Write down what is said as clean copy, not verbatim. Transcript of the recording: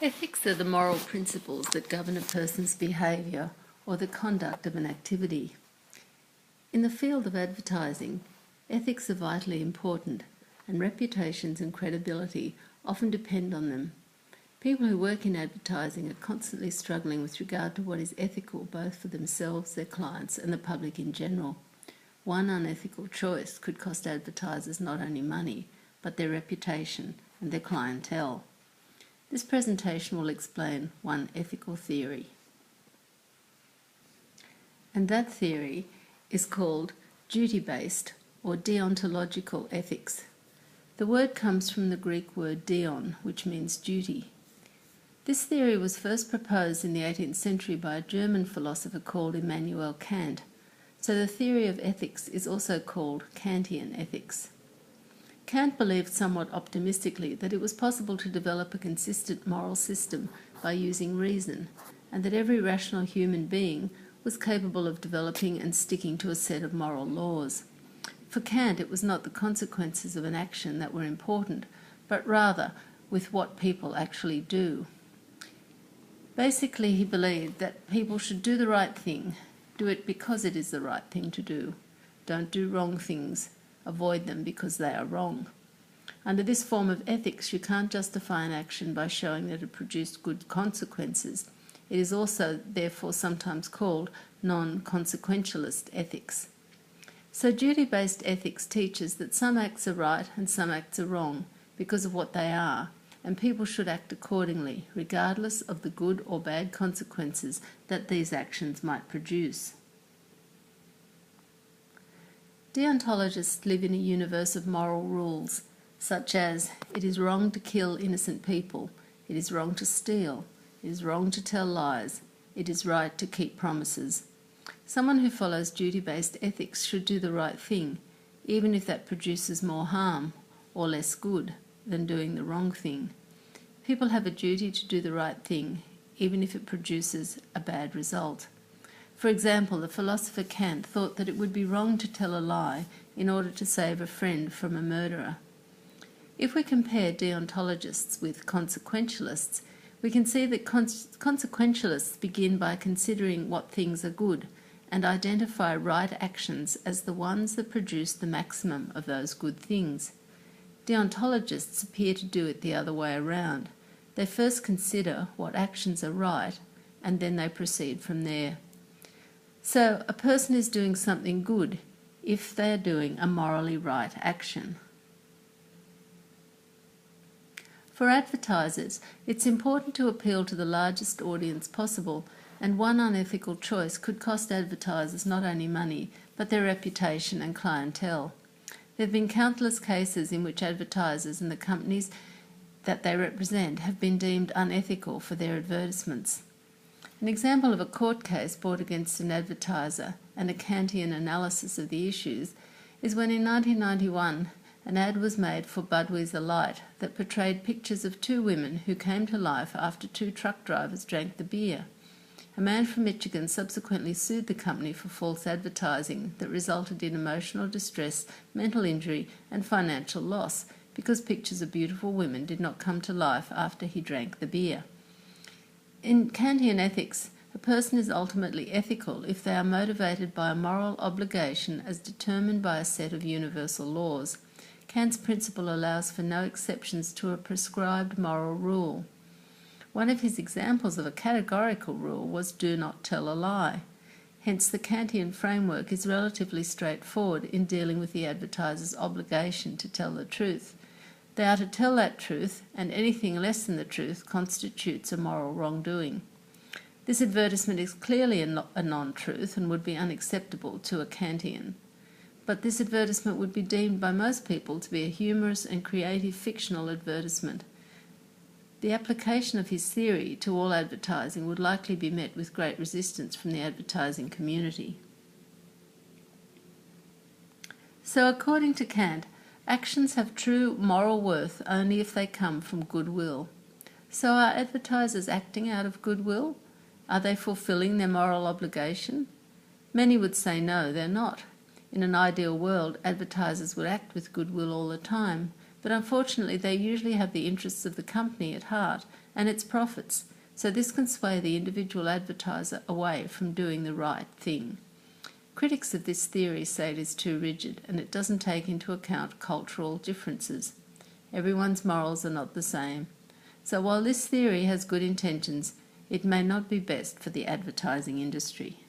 Ethics are the moral principles that govern a person's behaviour or the conduct of an activity. In the field of advertising, ethics are vitally important, and reputations and credibility often depend on them. People who work in advertising are constantly struggling with regard to what is ethical both for themselves, their clients, and the public in general. One unethical choice could cost advertisers not only money, but their reputation and their clientele. This presentation will explain one ethical theory. And that theory is called Dutybased or Deontological Ethics. The word comes from the Greek word deon, which means duty. This theory was first proposed in the 18th century by a German philosopher called Immanuel Kant, so the theory of ethics is also called Kantian ethics. Kant believed somewhat optimistically that it was possible to develop a consistent moral system by using reason, and that every rational human being was capable of developing and sticking to a set of moral laws. For Kant, it was not the consequences of an action that were important, but rather with what people actually do. Basically, he believed that people should do the right thing, do it because it is the right thing to do. Don't do wrong things, avoid them because they are wrong. Under this form of ethics, you can't justify an action by showing that it produced good consequences. It is also, therefore, sometimes called non-consequentialist ethics. So duty-based ethics teaches that some acts are right and some acts are wrong because of what they are, and people should act accordingly, regardless of the good or bad consequences that these actions might produce. Deontologists live in a universe of moral rules, such as it is wrong to kill innocent people, it is wrong to steal, it is wrong to tell lies, it is right to keep promises. Someone who follows duty-based ethics should do the right thing, even if that produces more harm or less good than doing the wrong thing. People have a duty to do the right thing, even if it produces a bad result. For example, the philosopher Kant thought that it would be wrong to tell a lie in order to save a friend from a murderer. If we compare deontologists with consequentialists, we can see that consequentialists begin by considering what things are good and identify right actions as the ones that produce the maximum of those good things. Deontologists appear to do it the other way around. They first consider what actions are right, and then they proceed from there. So a person is doing something good if they are doing a morally right action. For advertisers, it's important to appeal to the largest audience possible, and one unethical choice could cost advertisers not only money, but their reputation and clientele. There have been countless cases in which advertisers and the companies that they represent have been deemed unethical for their advertisements. An example of a court case brought against an advertiser and a Kantian analysis of the issues is when in 1991 an ad was made for Budweiser Light that portrayed pictures of two women who came to life after two truck drivers drank the beer. A man from Michigan subsequently sued the company for false advertising that resulted in emotional distress, mental injury, and financial loss because pictures of beautiful women did not come to life after he drank the beer. In Kantian ethics, a person is ultimately ethical if they are motivated by a moral obligation as determined by a set of universal laws. Kant's principle allows for no exceptions to a prescribed moral rule. One of his examples of a categorical rule was do not tell a lie. Hence, the Kantian framework is relatively straightforward in dealing with the advertiser's obligation to tell the truth. They are to tell that truth, and anything less than the truth constitutes a moral wrongdoing. This advertisement is clearly a non-truth and would be unacceptable to a Kantian. But this advertisement would be deemed by most people to be a humorous and creative fictional advertisement. The application of his theory to all advertising would likely be met with great resistance from the advertising community. So according to Kant, actions have true moral worth only if they come from goodwill. So are advertisers acting out of goodwill? Are they fulfilling their moral obligation? Many would say no, they're not. In an ideal world, advertisers would act with goodwill all the time, but unfortunately they usually have the interests of the company at heart and its profits, so this can sway the individual advertiser away from doing the right thing. Critics of this theory say it is too rigid and it doesn't take into account cultural differences. Everyone's morals are not the same. So while this theory has good intentions, it may not be best for the advertising industry.